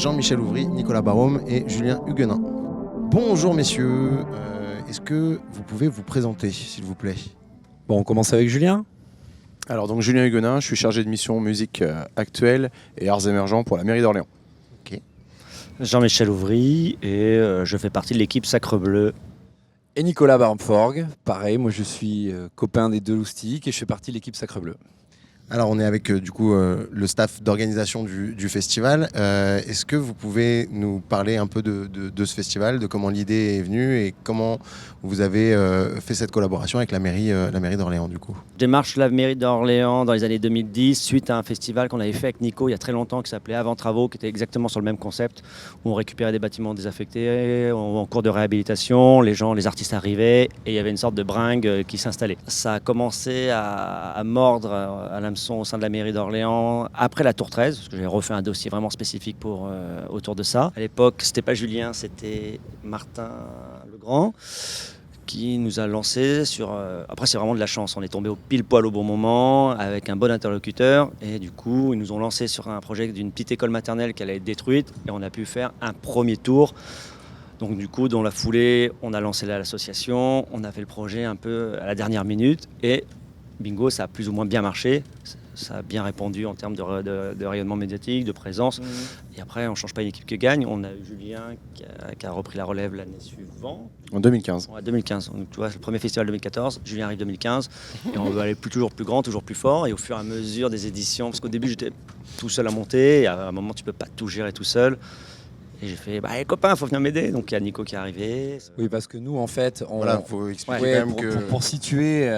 Jean-Michel Ouvry, Nicolas Barôme et Julien Huguenin. Bonjour messieurs, est-ce que vous pouvez vous présenter s'il vous plaît? Bon, on commence avec Julien. Alors donc Julien Huguenin, je suis chargé de mission musique actuelle et arts émergents pour la mairie d'Orléans. Ok. Jean-Michel Ouvry et je fais partie de l'équipe Sacre Bleu. Et Nicolas Barmforg, pareil, moi je suis copain des deux loustiques et je fais partie de l'équipe Sacre Bleu. Alors on est avec le staff d'organisation du festival. Est-ce que vous pouvez nous parler un peu de ce festival, de comment l'idée est venue et comment vous avez fait cette collaboration avec la mairie d'Orléans du coup? Je démarche la mairie d'Orléans dans les années 2010 suite à un festival qu'on avait fait avec Nico il y a très longtemps qui s'appelait Avant Travaux, qui était exactement sur le même concept où on récupérait des bâtiments désaffectés en cours de réhabilitation, les artistes arrivaient et il y avait une sorte de bringue qui s'installait. Ça a commencé à mordre à l'hameçon au sein de la mairie d'Orléans après la Tour 13, parce que j'ai refait un dossier vraiment spécifique autour de ça. À l'époque, c'était pas Julien, c'était Martin Legrand qui nous a lancé sur... Après, c'est vraiment de la chance. On est tombé au pile poil au bon moment, avec un bon interlocuteur. Et du coup, ils nous ont lancé sur un projet d'une petite école maternelle qui allait être détruite. Et on a pu faire un premier tour. Donc du coup, dans la foulée, on a lancé l'association. On a fait le projet un peu à la dernière minute. Et bingo, ça a plus ou moins bien marché. Ça a bien répondu en termes de rayonnement médiatique, de présence. Et après, on ne change pas une équipe qui gagne. On a eu Julien qui a repris la relève l'année suivante. En 2015. En 2015. Donc, tu vois, le premier festival 2014, Julien arrive 2015. Et on veut aller toujours plus grand, toujours plus fort. Et au fur et à mesure des éditions, parce qu'au début, j'étais tout seul à monter. Et à un moment, tu ne peux pas tout gérer tout seul. Et j'ai fait, les copains, il faut venir m'aider. Donc il y a Nico qui est arrivé. Oui, parce que nous, en fait, Faut expliquer quand même pour situer...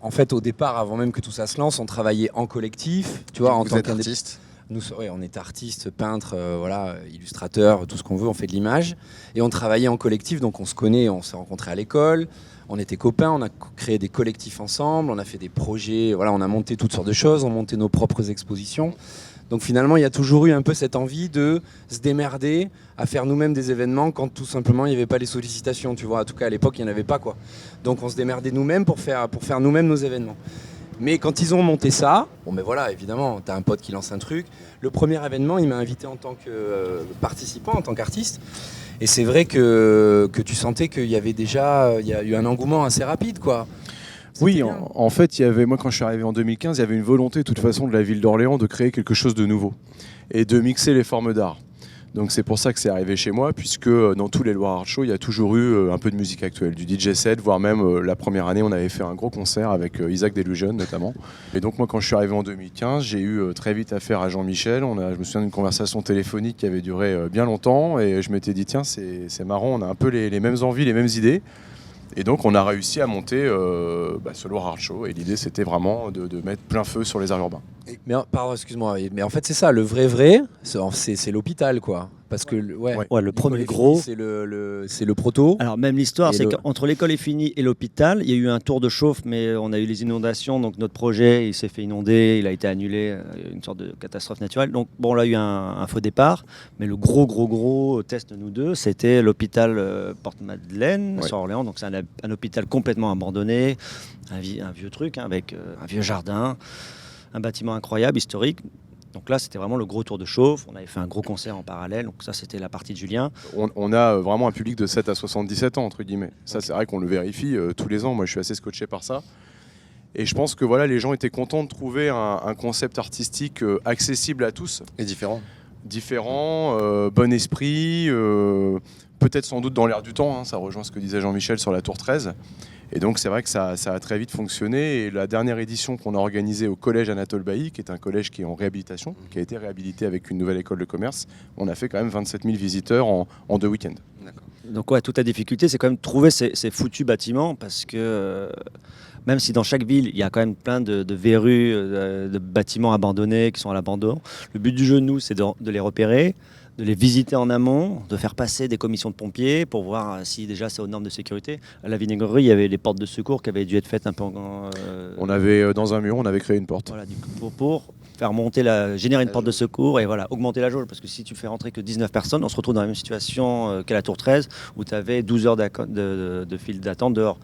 En fait, au départ, avant même que tout ça se lance, on travaillait en collectif. Tu vois, en tant qu'artiste. Nous, on est artistes, peintres, illustrateurs, tout ce qu'on veut, on fait de l'image. Et on travaillait en collectif, donc on se connaît, on s'est rencontrés à l'école, on était copains, on a créé des collectifs ensemble, on a fait des projets, on a monté toutes sortes de choses, on montait nos propres expositions. Donc finalement, il y a toujours eu un peu cette envie de se démerder à faire nous-mêmes des événements quand tout simplement il n'y avait pas les sollicitations, tu vois. En tout cas, à l'époque, il n'y en avait pas, quoi. Donc on se démerdait nous-mêmes pour faire nous-mêmes nos événements. Mais quand ils ont monté ça, évidemment, t'as un pote qui lance un truc. Le premier événement, il m'a invité en tant que participant, en tant qu'artiste. Et c'est vrai que tu sentais qu'il y avait déjà, il y a eu un engouement assez rapide, quoi. Oui, en fait, moi quand je suis arrivé en 2015, il y avait une volonté de toute façon de la ville d'Orléans de créer quelque chose de nouveau et de mixer les formes d'art. Donc c'est pour ça que c'est arrivé chez moi, puisque dans tous les Loire Art Show, il y a toujours eu un peu de musique actuelle, du DJ set, voire même la première année, on avait fait un gros concert avec Isaac Delusion notamment. Et donc moi quand je suis arrivé en 2015, j'ai eu très vite affaire à Jean-Michel. Je me souviens d'une conversation téléphonique qui avait duré bien longtemps et je m'étais dit tiens c'est marrant, on a un peu les mêmes envies, les mêmes idées. Et donc on a réussi à monter ce Loire Art Show et l'idée c'était vraiment de mettre plein feu sur les arts urbains. Mais pardon, excuse-moi, mais en fait c'est ça, le vrai, c'est l'hôpital, quoi. Parce que le premier gros, c'est le proto. Alors même l'histoire, c'est qu'entre l'école est finie et l'hôpital, il y a eu un tour de chauffe, mais on a eu les inondations, donc notre projet il s'est fait inonder, il a été annulé, une sorte de catastrophe naturelle. Donc bon, on a eu un faux départ, mais le gros test de nous deux, c'était l'hôpital Porte-Madeleine sur Orléans. Donc c'est un hôpital complètement abandonné, un vieux truc avec un vieux jardin, un bâtiment incroyable, historique. Donc là, c'était vraiment le gros tour de chauffe. On avait fait un gros concert en parallèle. Donc ça, c'était la partie de Julien. On a vraiment un public de 7 à 77 ans, entre guillemets. Ça, c'est vrai qu'on le vérifie tous les ans. Moi, je suis assez scotché par ça. Et je pense que les gens étaient contents de trouver un concept artistique accessible à tous. Et différent. Bon esprit, peut-être sans doute dans l'air du temps. Ça rejoint ce que disait Jean-Michel sur la Tour 13. Et donc c'est vrai que ça a très vite fonctionné. Et la dernière édition qu'on a organisée au collège Anatole Bailly, qui est un collège qui est en réhabilitation, qui a été réhabilité avec une nouvelle école de commerce, on a fait quand même 27 000 visiteurs en 2 week-ends. Donc toute la difficulté, c'est quand même trouver ces foutus bâtiments, parce que même si dans chaque ville, il y a quand même plein de verrues, de bâtiments abandonnés qui sont à l'abandon, le but du jeu, nous, c'est de les repérer, de les visiter en amont, de faire passer des commissions de pompiers pour voir si déjà c'est aux normes de sécurité. À la vinaigrerie, il y avait des portes de secours qui avaient dû être faites un peu On avait, dans un mur, on avait créé une porte. Voilà, pour faire générer une porte de secours et augmenter la jauge. Parce que si tu fais rentrer que 19 personnes, on se retrouve dans la même situation qu'à la Tour 13 où tu avais 12 heures de file d'attente dehors.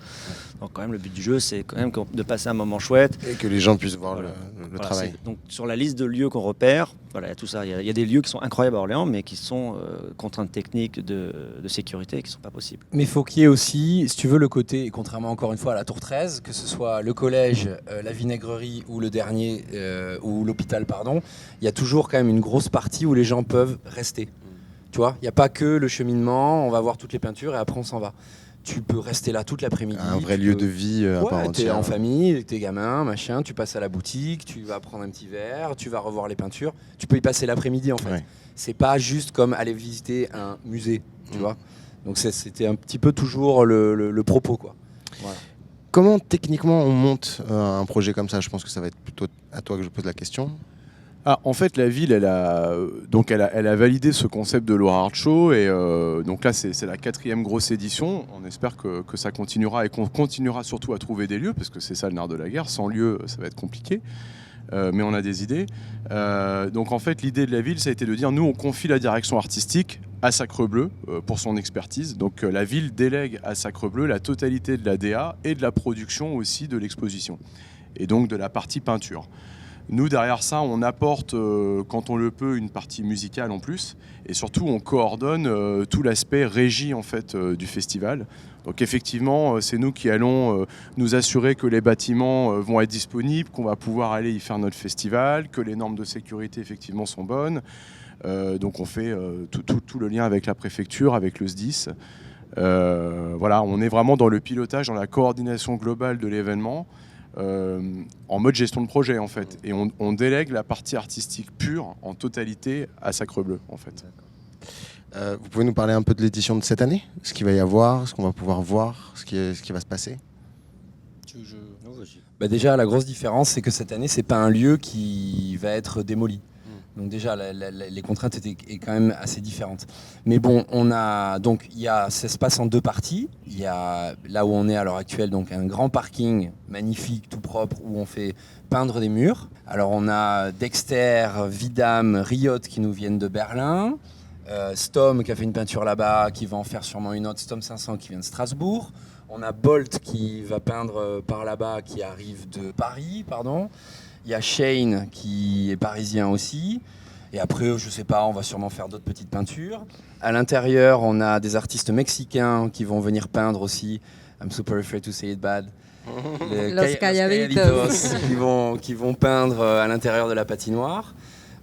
Donc quand même le but du jeu c'est quand même de passer un moment chouette. Et que les gens puissent voir Voilà. le Voilà, travail. donc sur la liste de lieux qu'on repère, voilà, il y a tout ça. Il y a des lieux qui sont incroyables à Orléans, mais qui sont contraintes techniques de sécurité qui ne sont pas possibles. Mais il faut qu'il y ait aussi, si tu veux, le côté, et contrairement encore une fois à la Tour 13, que ce soit le collège, la vinaigrerie ou le dernier, ou l'hôpital, pardon, il y a toujours quand même une grosse partie où les gens peuvent rester. Tu vois, il n'y a pas que le cheminement, on va voir toutes les peintures et après on s'en va. Tu peux rester là toute l'après-midi. Un vrai lieu de vie à part Ouais, t'es entière. en famille, avec tes gamins, machin, tu passes à la boutique, tu vas prendre un petit verre, tu vas revoir les peintures. Tu peux y passer l'après-midi en fait. Ouais. C'est pas juste comme aller visiter un musée, tu vois. Donc c'était un petit peu toujours le propos, quoi. Voilà. Comment techniquement on monte un projet comme ça? Je pense que ça va être plutôt à toi que je pose la question. En fait, la ville, elle a validé ce concept de Loire Art Show et donc là, c'est la 4e grosse édition. On espère que ça continuera et qu'on continuera surtout à trouver des lieux parce que c'est ça le nerf de la guerre. Sans lieu, ça va être compliqué. Mais on a des idées. Donc en fait, l'idée de la ville, ça a été de dire, nous, on confie la direction artistique à Sacre-Bleu pour son expertise. Donc la ville délègue à Sacre-Bleu la totalité de la DA et de la production aussi de l'exposition. Et donc de la partie peinture. Nous, derrière ça, on apporte, quand on le peut, une partie musicale en plus. Et surtout, on coordonne tout l'aspect régie en fait, du festival. Donc effectivement, c'est nous qui allons nous assurer que les bâtiments vont être disponibles, qu'on va pouvoir aller y faire notre festival, que les normes de sécurité effectivement sont bonnes. Donc on fait tout le lien avec la préfecture, avec le SDIS. Voilà, on est vraiment dans le pilotage, dans la coordination globale de l'événement. En mode gestion de projet en fait, et on délègue la partie artistique pure en totalité à Sacre-Bleu en fait. Vous pouvez nous parler un peu de l'édition de cette année? Ce qu'il va y avoir, ce qu'on va pouvoir voir, ce qui va se passer? Bah déjà, la grosse différence, c'est que cette année, c'est pas un lieu qui va être démoli. Donc déjà, les contraintes étaient quand même assez différentes. Mais bon, ça se passe en 2 parties. Il y a là où on est à l'heure actuelle, donc un grand parking magnifique, tout propre, où on fait peindre des murs. Alors on a Dexter, Vidam, Riot qui nous viennent de Berlin. Stom qui a fait une peinture là-bas, qui va en faire sûrement une autre. Stom 500 qui vient de Strasbourg. On a Bolt qui va peindre par là-bas, qui arrive de Paris, pardon. Il y a Shane qui est parisien aussi. Et après, je sais pas, on va sûrement faire d'autres petites peintures. À l'intérieur, on a des artistes mexicains qui vont venir peindre aussi. I'm super afraid to say it bad. Los Calladitos. qui vont peindre à l'intérieur de la patinoire.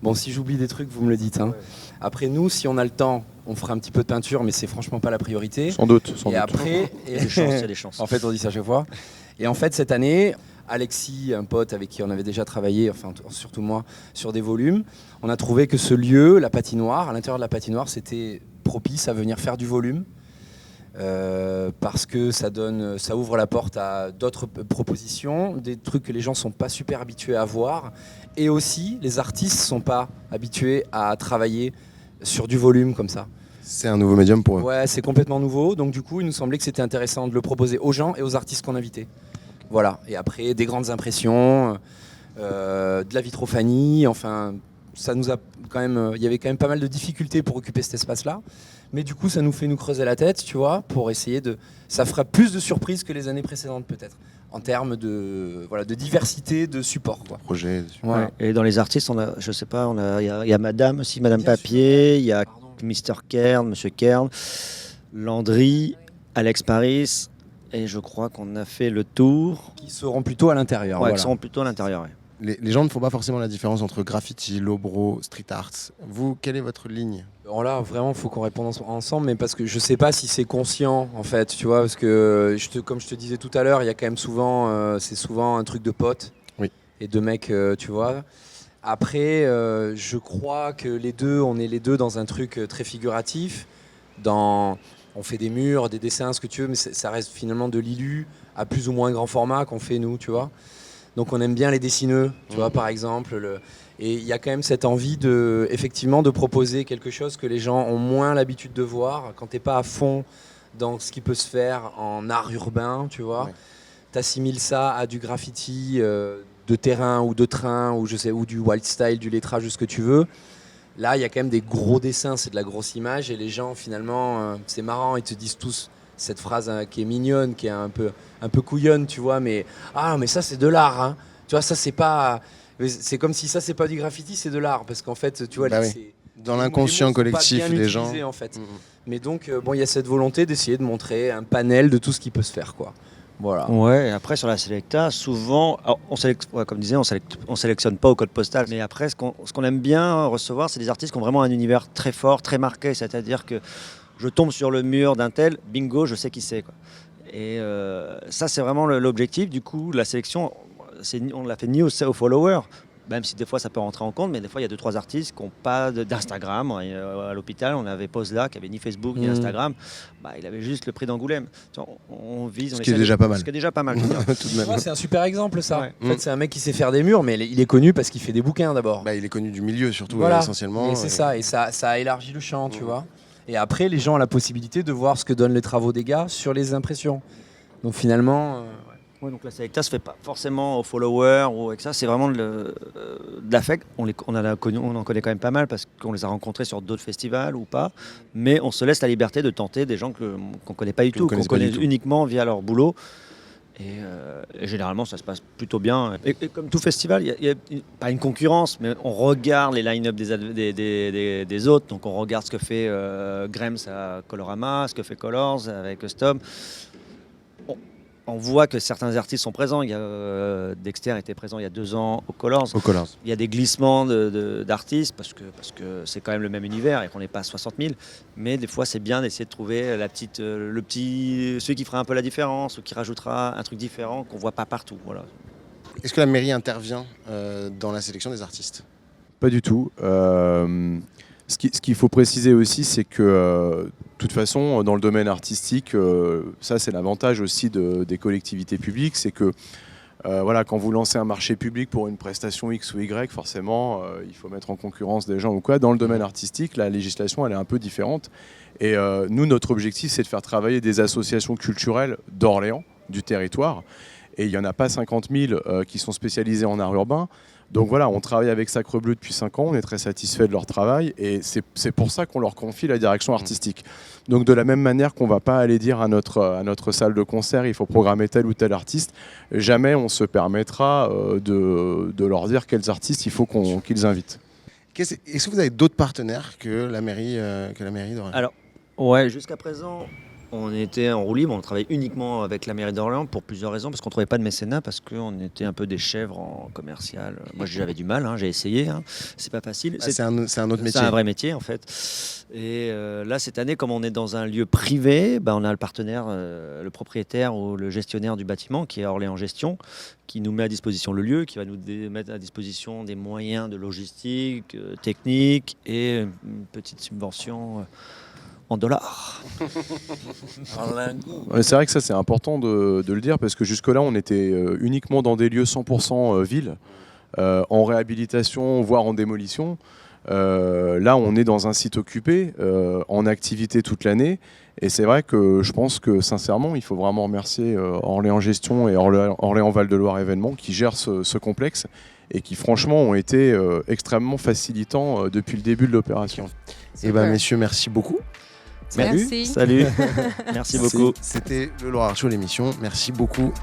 Bon, si j'oublie des trucs, vous me le dites. Hein. Après, nous, si on a le temps, on fera un petit peu de peinture, mais c'est franchement pas la priorité. Sans doute. Après, Il y a des chances. En fait, on dit ça à chaque fois. Et en fait, cette année, Alexis, un pote avec qui on avait déjà travaillé, enfin surtout moi, sur des volumes, on a trouvé que ce lieu, la patinoire, à l'intérieur de la patinoire, c'était propice à venir faire du volume. Parce que ça ouvre la porte à d'autres propositions, des trucs que les gens ne sont pas super habitués à voir. Et aussi, les artistes ne sont pas habitués à travailler sur du volume comme ça. C'est un nouveau médium pour eux. Ouais, c'est complètement nouveau. Donc du coup, il nous semblait que c'était intéressant de le proposer aux gens et aux artistes qu'on invitait. Voilà. Et après, des grandes impressions, de la vitrophanie. Enfin, ça nous a quand même. Il y avait quand même pas mal de difficultés pour occuper cet espace-là. Mais du coup, ça nous fait nous creuser la tête, tu vois, pour essayer de. Ça fera plus de surprises que les années précédentes, peut-être, en termes de diversité de support, quoi. Projet. Voilà. Ouais. Et dans les artistes, on a, je sais pas, il y a Madame aussi, Madame Papier, il y a Mr. Kern, Monsieur Kern, Landry, Alex Paris, et je crois qu'on a fait le tour. Qui seront plutôt à l'intérieur. Ouais, voilà. qui seront plutôt à l'intérieur. Ouais. Les gens ne font pas forcément la différence entre graffiti, lowbrow, street art. Vous, quelle est votre ligne? Alors là, vraiment, il faut qu'on réponde ensemble, mais parce que je sais pas si c'est conscient, en fait, tu vois, parce que, comme je te disais tout à l'heure, il y a quand même souvent, c'est souvent un truc de potes et de mecs, tu vois. Après, je crois que on est les deux dans un truc très figuratif, on fait des murs, des dessins, ce que tu veux, mais ça reste finalement de l'illu à plus ou moins grand format qu'on fait nous, tu vois. Donc on aime bien les dessineux, tu vois, par exemple. Et il y a quand même cette envie effectivement, de proposer quelque chose que les gens ont moins l'habitude de voir. Quand t'es pas à fond dans ce qui peut se faire en art urbain, tu vois, t'assimiles ça à du graffiti de terrain ou de train ou du wild style, du lettrage, ce que tu veux. Là, il y a quand même des gros dessins, c'est de la grosse image et les gens finalement, c'est marrant, ils te disent tous cette phrase qui est mignonne, qui est un peu couillonne, tu vois, mais ça c'est de l'art, hein. Tu vois, ça c'est pas, c'est comme si ça c'est pas du graffiti, c'est de l'art, parce qu'en fait, tu vois, c'est dans l'inconscient collectif des gens. En fait. Mais donc, il y a cette volonté d'essayer de montrer un panel de tout ce qui peut se faire, quoi. Voilà. Ouais, après sur la Selecta, souvent, comme disait, on sélectionne pas au code postal, mais après, ce qu'on aime bien recevoir, c'est des artistes qui ont vraiment un univers très fort, très marqué, c'est-à-dire que je tombe sur le mur d'un tel, bingo, je sais qui c'est, quoi. Et ça, c'est vraiment l'objectif. Du coup, la sélection, on l'a fait ni aux followers, même si des fois ça peut rentrer en compte, mais des fois il y a 2-3 artistes qui n'ont pas d'Instagram. À l'hôpital, on avait Posla qui avait ni Facebook ni Instagram. Il avait juste le prix d'Angoulême. On vise, ce qui est déjà pas mal. Ce qui est déjà pas mal. Tout de même. C'est un super exemple, ça. Ouais. En fait, c'est un mec qui sait faire des murs, mais il est connu parce qu'il fait des bouquins d'abord. Il est connu du milieu surtout, voilà. Essentiellement. Et c'est ça, et ça a élargi le champ, tu vois. Et après, les gens ont la possibilité de voir ce que donnent les travaux des gars sur les impressions. Donc finalement... Ouais, donc la Selecta se fait pas forcément aux followers ou avec ça, c'est vraiment de l'affect. On en connaît quand même pas mal parce qu'on les a rencontrés sur d'autres festivals ou pas, mais on se laisse la liberté de tenter des gens qu'on connaît pas du tout, qu'on connaît uniquement via leur boulot. Et généralement, ça se passe plutôt bien. Et comme tout festival, il y a pas une concurrence, mais on regarde les line-up des autres. Donc on regarde ce que fait Grems à Colorama, ce que fait Colors avec Custom. On voit que certains artistes sont présents. Il y a, Dexter était présent il y a 2 ans au Colors. Il y a des glissements d'artistes parce que c'est quand même le même univers et qu'on n'est pas à 60 000. Mais des fois, c'est bien d'essayer de trouver celui qui fera un peu la différence ou qui rajoutera un truc différent qu'on ne voit pas partout. Voilà. Est-ce que la mairie intervient dans la sélection des artistes ? Pas du tout. Ce qu'il faut préciser aussi, c'est que de toute façon, dans le domaine artistique, ça c'est l'avantage aussi des collectivités publiques, c'est que quand vous lancez un marché public pour une prestation X ou Y, forcément, il faut mettre en concurrence des gens ou quoi. Dans le domaine artistique, la législation elle est un peu différente. Et nous, notre objectif, c'est de faire travailler des associations culturelles d'Orléans, du territoire. Et il n'y en a pas 50 000 qui sont spécialisées en art urbain. Donc voilà, on travaille avec Sacre Bleu depuis 5 ans, on est très satisfait de leur travail et c'est pour ça qu'on leur confie la direction artistique. Donc de la même manière qu'on ne va pas aller dire à notre salle de concert il faut programmer tel ou tel artiste, jamais on se permettra de leur dire quels artistes il faut qu'ils invitent. Est-ce que vous avez d'autres partenaires que la mairie d'Orléans ? Alors, ouais, jusqu'à présent... On était en roue libre, on travaillait uniquement avec la mairie d'Orléans pour plusieurs raisons, parce qu'on ne trouvait pas de mécénat, parce qu'on était un peu des chèvres en commercial. Moi j'avais du mal, j'ai essayé, c'est pas facile. C'est un autre métier. C'est un vrai métier en fait. Et là cette année, comme on est dans un lieu privé, on a le partenaire, le propriétaire ou le gestionnaire du bâtiment qui est Orléans Gestion, qui nous met à disposition le lieu, qui va nous mettre à disposition des moyens de logistique, technique et une petite subvention en dollars. C'est vrai que ça c'est important de le dire parce que jusque-là on était uniquement dans des lieux 100% ville, en réhabilitation voire en démolition. Là on est dans un site occupé, en activité toute l'année et c'est vrai que je pense que sincèrement il faut vraiment remercier Orléans Gestion et Orléans Val-de-Loire Événements qui gèrent ce complexe et qui franchement ont été extrêmement facilitants depuis le début de l'opération. Et messieurs, merci beaucoup. Merci. Salut. Merci beaucoup. C'était le Loire Art Show, l'émission. Merci beaucoup.